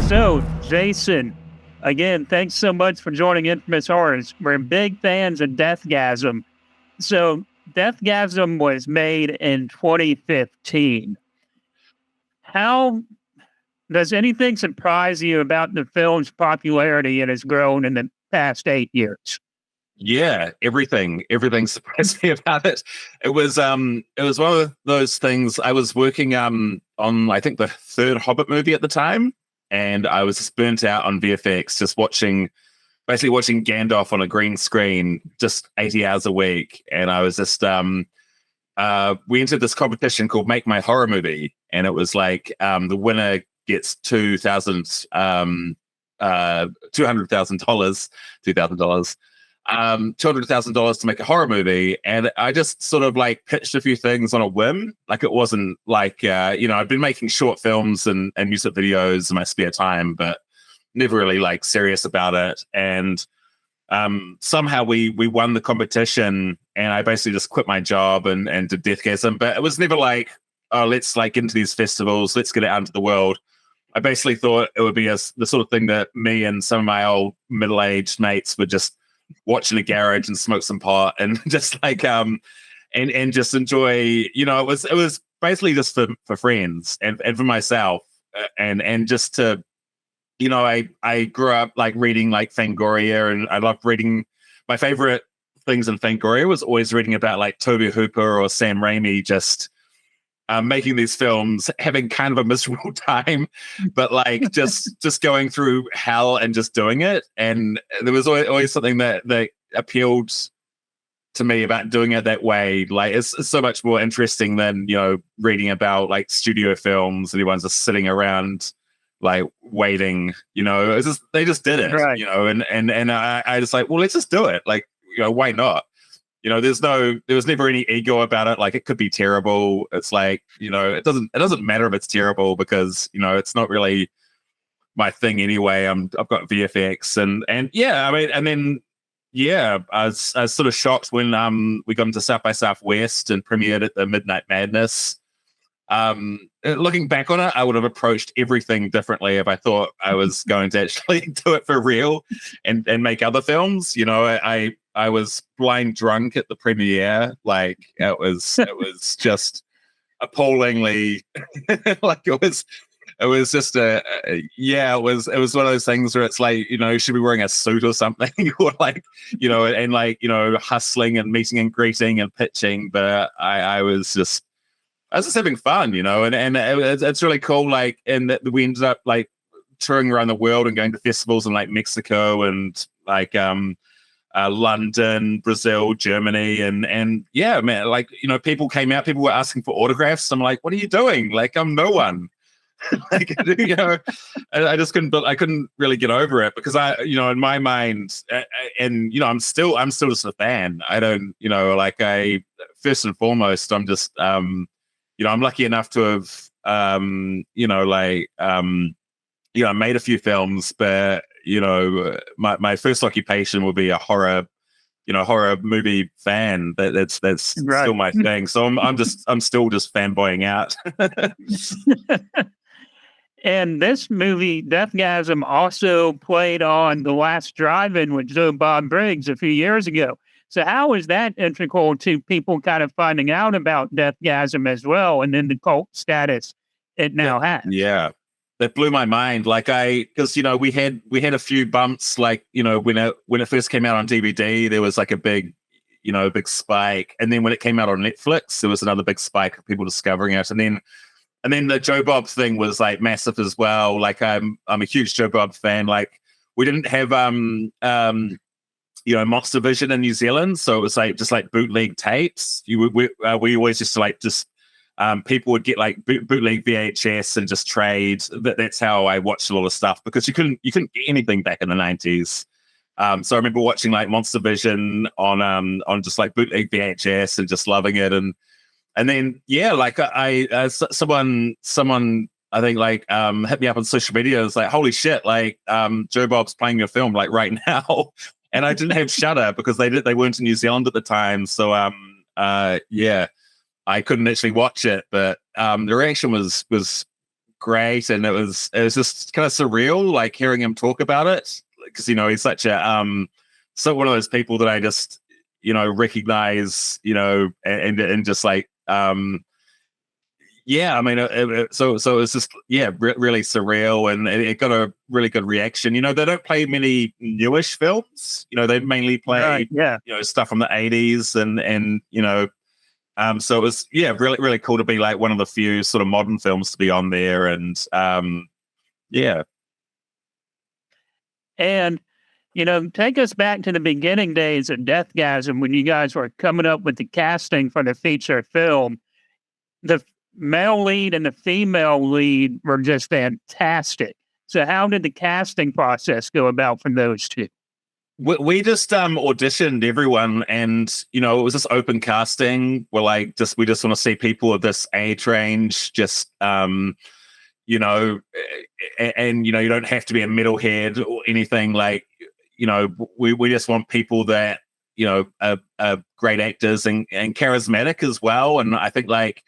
So, Jason, again, thanks so much for joining Infamous Horrors. We're big fans of Deathgasm. So, Deathgasm was made in 2015. How does anything surprise you about the film's popularity it has grown in the past 8 years? Yeah, everything surprised me about it. It was one of those things. I was working on I think the third Hobbit movie at the time, and I was just burnt out on VFX, just basically watching Gandalf on a green screen just 80 hours a week. And I was just we entered this competition called Make My Horror Movie, and it was like the winner gets $200,000, $200,000 to make a horror movie. And I just sort of like pitched a few things on a whim. Like it wasn't like, I'd been making short films and music videos in my spare time, but never really like serious about it. And somehow we won the competition, and I basically just quit my job and did Deathgasm. But it was never like, oh, let's like into these festivals, let's get it out into the world. I basically thought it would be the sort of thing that me and some of my old middle-aged mates would just watch in a garage and smoke some pot and just like and just enjoy. It was basically just for friends and for myself, and just to, I grew up like reading like Fangoria, and I loved reading. My favorite things in Fangoria was always reading about like Toby Hooper or Sam Raimi just making these films, having kind of a miserable time, but like just going through hell and just doing it. And there was always something that appealed to me about doing it that way. Like it's so much more interesting than reading about like studio films and everyone's just sitting around like waiting. They just did it, Right. And I just like, well, let's just do it. Like, why not? There was never any ego about it. Like it could be terrible. It's like, it doesn't matter if it's terrible, because, it's not really my thing anyway. I've got VFX and yeah, I mean, and then, yeah, I was sort of shocked when we got into South by Southwest and premiered at the Midnight Madness. Looking back on it, I would have approached everything differently if I thought I was going to actually do it for real and make other films. I was blind drunk at the premiere. Like it was just appallingly like it was just it was one of those things where it's like, should be wearing a suit or something or like, and like, hustling and meeting and greeting and pitching. But I was just having fun, and it's really cool. Like, and that we ended up like touring around the world and going to festivals in like Mexico and like London, Brazil, Germany, and yeah, man, like, people came out, people were asking for autographs. I'm like, what are you doing? Like, I'm no one. Like, I just couldn't really get over it, because in my mind, and I'm still just a fan. I don't, like, I first and foremost, I'm just, I'm lucky enough to have, made a few films, but my first occupation would be a horror movie fan. That's Right. still my thing. So I'm still just fanboying out. And this movie, Deathgasm, also played on The Last Drive-In with Joe Bob Briggs a few years ago. So how is that integral to people kind of finding out about Deathgasm as well, and then the cult status it now has? Yeah. That blew my mind. Like because we had a few bumps. Like when it first came out on DVD, there was like a big spike, and then when it came out on Netflix, there was another big spike of people discovering it, and then the Joe Bob thing was like massive as well. Like I'm a huge Joe Bob fan. Like we didn't have Monster Vision in New Zealand, so it was like just like bootleg tapes. We always just people would get like bootleg VHS and just trade. That's how I watched a lot of stuff, because you couldn't get anything back in the 90s. So I remember watching like Monster Vision on just like bootleg VHS and just loving it. And then yeah, like someone I think like hit me up on social media. It was like, holy shit, like Joe Bob's playing your film like right now. And I didn't have Shudder because they weren't in New Zealand at the time. So yeah, I couldn't actually watch it, but the reaction was great, and it was just kind of surreal, like hearing him talk about it, because he's such a so one of those people that I just recognize, and just like yeah, I mean, so it was just really surreal, and it got a really good reaction. They don't play many newish films. They mainly play stuff from the 80s, and so it was really really cool to be like one of the few sort of modern films to be on there, and yeah. And take us back to the beginning days of Deathgasm when you guys were coming up with the casting for the feature film. The male lead and the female lead were just fantastic. So how did the casting process go about for those two? We just auditioned everyone, and it was just open casting. We're like, we just want to see people of this age range, just and you don't have to be a metalhead or anything. Like, we just want people that are great actors and charismatic as well. And I think like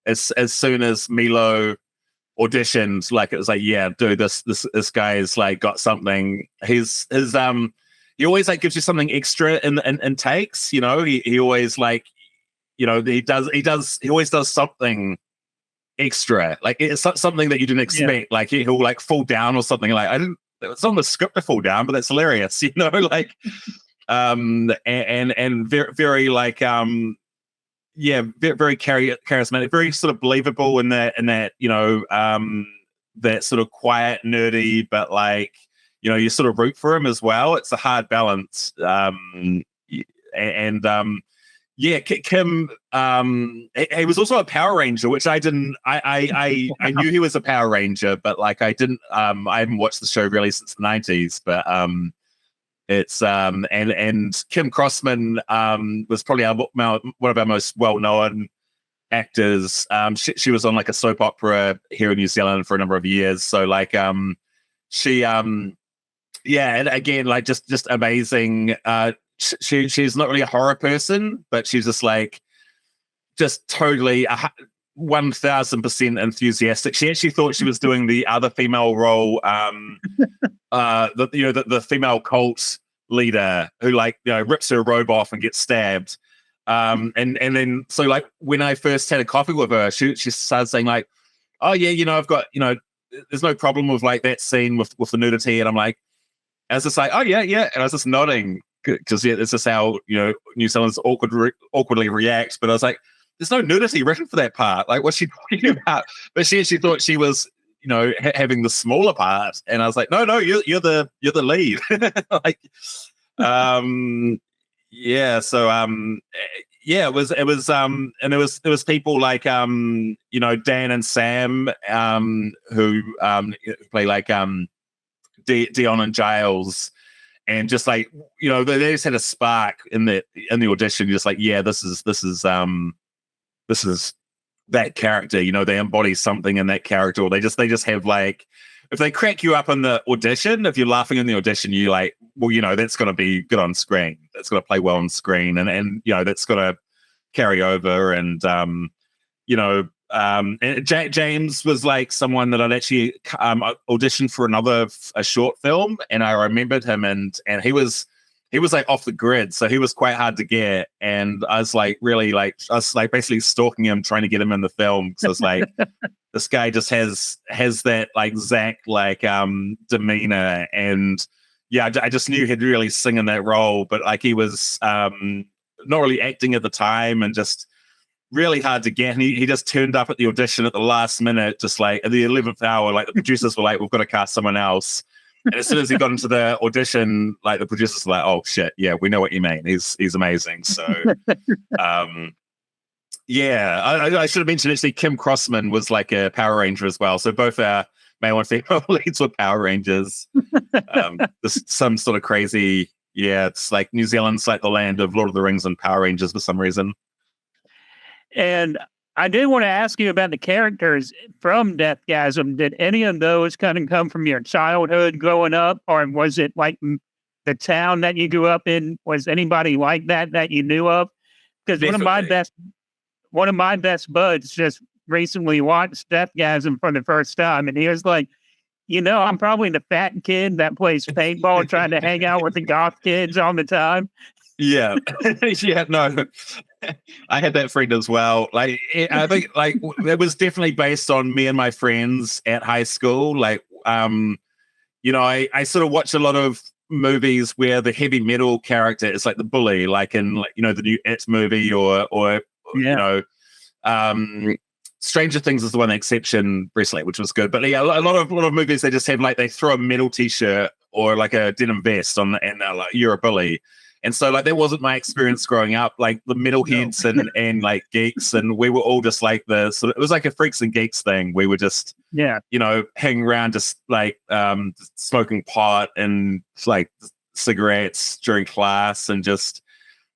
as soon as Milo auditioned, like it was like, yeah, dude, this guy is like got something. He always like gives you something extra in takes. He always like he always does something extra. Like it's something that you didn't expect. Like he'll like fall down or something. Like it's on the script to fall down, but that's hilarious. Like and very very like very charismatic, very sort of believable in that that sort of quiet, nerdy, but like you sort of root for him as well. It's a hard balance. Kim, he was also a Power Ranger, which I didn't. I knew he was a Power Ranger, but like I didn't. I haven't watched the show really since the 90s, but it's and Kim Crossman was probably one of our most well-known actors. She was on like a soap opera here in New Zealand for a number of years. So like she and again like just amazing. She's not really a horror person, but she's just like just totally 1000% enthusiastic. She actually thought she was doing the other female role, the female cult leader who like rips her robe off and gets stabbed. And then so like when I first had a coffee with her, she started saying like, oh yeah, I've got there's no problem with like that scene with the nudity, and I'm like, I was just like, oh yeah, and I was just nodding because it's just how New Zealand's awkwardly react. But I was like, there's no nudity written for that part. Like, what's she talking about? But she actually thought she was, having the smaller part, and I was like, no, you're the lead. Like, yeah. So, it was, and there was people like, Dan and Sam, who play like, Dion and Giles, and just like, they just had a spark in the audition. Just like, yeah, this is that character, they embody something in that character, or they just have like, if they crack you up in the audition, if you're laughing in the audition, you like, well, that's going to be good on screen. That's going to play well on screen, and that's going to carry over. And James was like someone that I'd actually auditioned for a short film, and I remembered him, and he was like off the grid, so he was quite hard to get. And I was like really like basically stalking him, trying to get him in the film, because I was like, this guy just has that like Zach like demeanor, and I just knew he'd really sing in that role. But like he was not really acting at the time, and just really hard to get. And he just turned up at the audition at the last minute, just like at the 11th hour. Like the producers were like, we've got to cast someone else. And as soon as he got into the audition, like the producers were like, oh shit, yeah, we know what you mean. He's amazing. So I should have mentioned actually Kim Crossman was like a Power Ranger as well. So both our male and female leads were Power Rangers. There's some sort of crazy, it's like New Zealand's like the land of Lord of the Rings and Power Rangers for some reason. And I do want to ask you about the characters from Deathgasm. Did any of those kind of come from your childhood growing up, or was it like the town that you grew up in? Was anybody like that you knew of? Because one of my best buds just recently watched Deathgasm for the first time, and he was like, I'm probably the fat kid that plays paintball trying to hang out with the goth kids all the time. Yeah. Yeah, no. I had that friend as well. Like, I think like it was definitely based on me and my friends at high school. Like, I sort of watch a lot of movies where the heavy metal character is like the bully, like in the new It movie or Stranger Things is the one exception recently, which was good. But yeah, a lot of movies they just have like they throw a metal t-shirt or like a denim vest on and they're like, you're a bully. And so like that wasn't my experience growing up. Like the metalheads and like geeks, and we were all just like it was like a freaks and geeks thing. We were just hanging around just like smoking pot and like cigarettes during class and just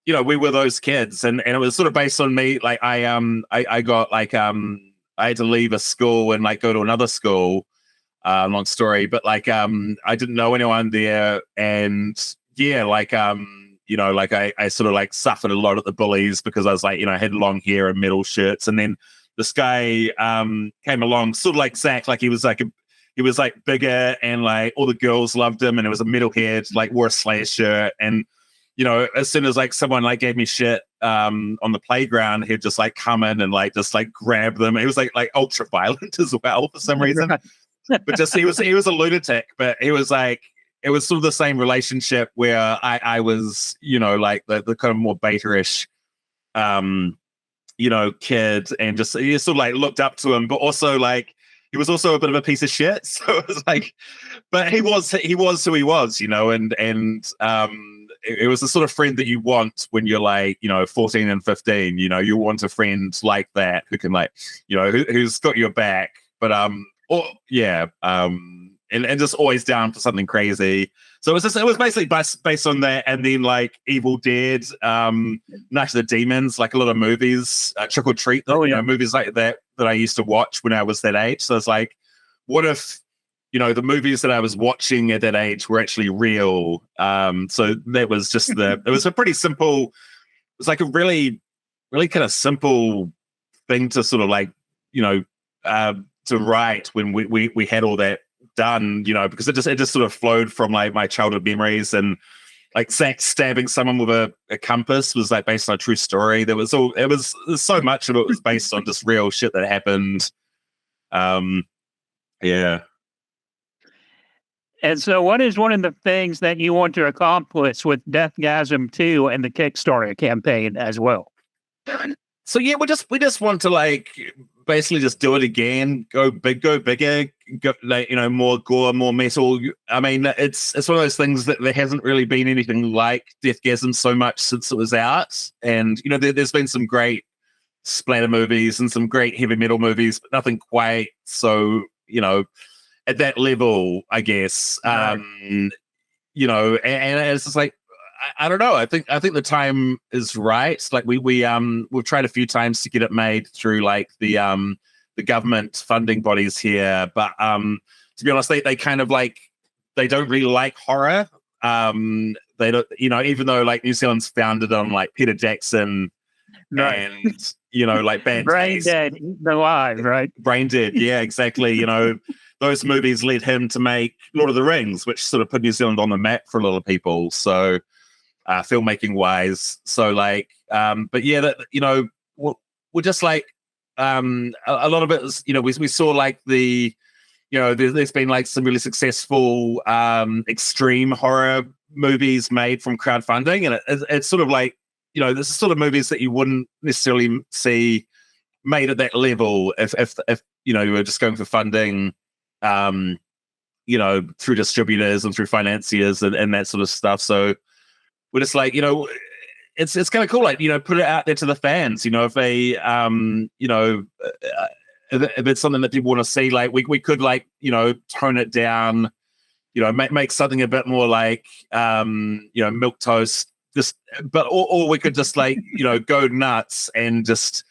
we were those kids, and it was sort of based on me. Like I got like I had to leave a school and like go to another school. Long story, but like I didn't know anyone there, and I sort of like suffered a lot at the bullies because I was like I had long hair and metal shirts, and then this guy came along, sort of like Zach, like he was bigger and like all the girls loved him, and it was a metalhead, like wore a Slayer shirt, and as soon as like someone like gave me shit on the playground, he'd just like come in and like just like grab them. He was like ultra violent as well for some reason. But just he was a lunatic, but he was like it was sort of the same relationship where I was, like the kind of more beta-ish kid, and just you sort of like looked up to him, but also like he was also a bit of a piece of shit. So it was like, but he was who he was, it was the sort of friend that you want when you're like, 14 and 15, you want a friend like that who can like, who's got your back, but, and just always down for something crazy. So it was basically based on that. And then like Evil Dead, Night of the Demons, like a lot of movies, Trick or Treat, movies like that I used to watch when I was that age. So it's like, what if, the movies that I was watching at that age were actually real. So that was just it was a pretty simple, it was like a really, really kind of simple thing to sort of like, to write when we had all that done, because it just sort of flowed from like my childhood memories. And like Zach stabbing someone with a compass was like based on a true story. There was so much of it was based on just real shit that happened. Yeah. And so what is one of the things that you want to accomplish with Deathgasm 2 and the Kickstarter campaign as well? So yeah, we just want to like basically just do it again, go bigger, go, like, more gore, more metal. I mean, it's one of those things that there hasn't really been anything like Deathgasm so much since it was out. And there's been some great splatter movies and some great heavy metal movies, but nothing quite so, at that level, I guess. Right. And it's just like, I don't know. I think the time is right. Like we've tried a few times to get it made through like the government funding bodies here, but to be honest, they kind of like they don't really like horror. They don't, even though like New Zealand's founded on like Peter Jackson, right, and like bad Brain taste. Dead, the live, right? Brain Dead, yeah, exactly. Those movies led him to make Lord of the Rings, which sort of put New Zealand on the map for a lot of people. So, filmmaking wise, so like, but yeah, that we're just like, a lot of it is, we saw like the, there's been like some really successful extreme horror movies made from crowdfunding, and it's sort of like, this is sort of movies that you wouldn't necessarily see made at that level if you were just going for funding. Through distributors and through financiers and that sort of stuff. So we're just like, it's kind of cool, like, put it out there to the fans, if they, if it's something that people want to see, like we could like, tone it down, make something a bit more like, milk toast, just, but, or we could just like, go nuts and just,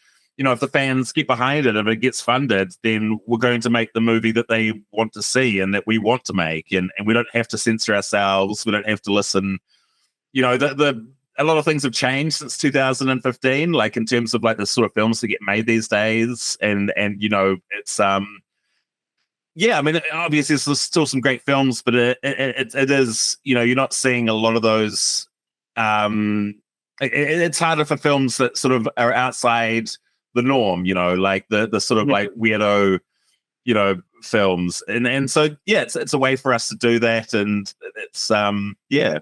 if the fans get behind it, if it gets funded, then we're going to make the movie that they want to see and that we want to make. And we don't have to censor ourselves. We don't have to listen. The a lot of things have changed since 2015, like in terms of like the sort of films that get made these days, and it's yeah, I mean, obviously there's still some great films, but it is, you're not seeing a lot of those. It's harder for films that sort of are outside the norm, like the sort of like weirdo, films, and so yeah, it's a way for us to do that, and it's yeah.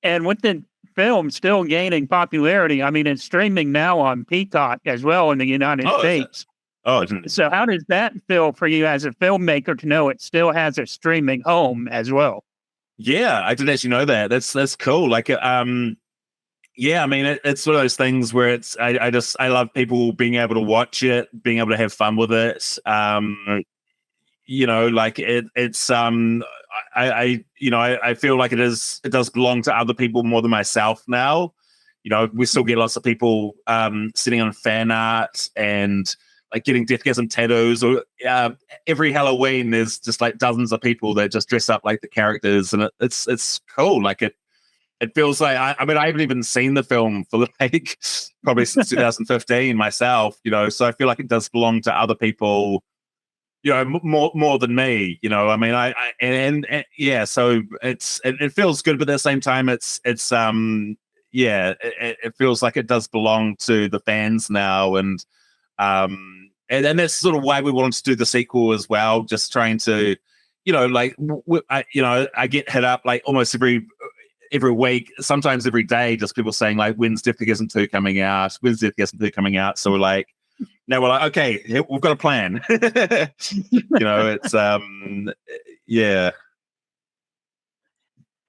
And with the film still gaining popularity, I mean, it's streaming now on Peacock as well in the United States. Oh, so how does that feel for you as a filmmaker to know it still has a streaming home as well? Yeah, I didn't actually know that. That's cool. Like, yeah, I mean, it's one of those things where I love people being able to watch it, being able to have fun with it. Like I feel like it does belong to other people more than myself now. We still get lots of people sitting on fan art and like getting Deathgasm tattoos, or every Halloween there's just like dozens of people that just dress up like the characters, and it's cool. Like it feels like I mean, I haven't even seen the film for like probably since 2015 myself, so I feel like it does belong to other people, more than me, I mean, and yeah, so it feels good, but at the same time it's yeah, it feels like it does belong to the fans now, and that's sort of why we wanted to do the sequel as well, just trying to, like I get hit up like almost every week, sometimes every day, just people saying like, when's Deathgasm 2 coming out? When's Deathgasm 2 coming out? So we're like, now we're like, okay, we've got a plan. It's yeah.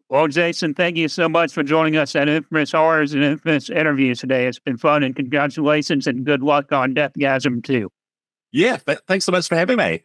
Well, Jason, thank you so much for joining us at Infamous Horrors and Infamous Interviews today. It's been fun, and congratulations and good luck on Deathgasm 2. Yeah, thanks so much for having me.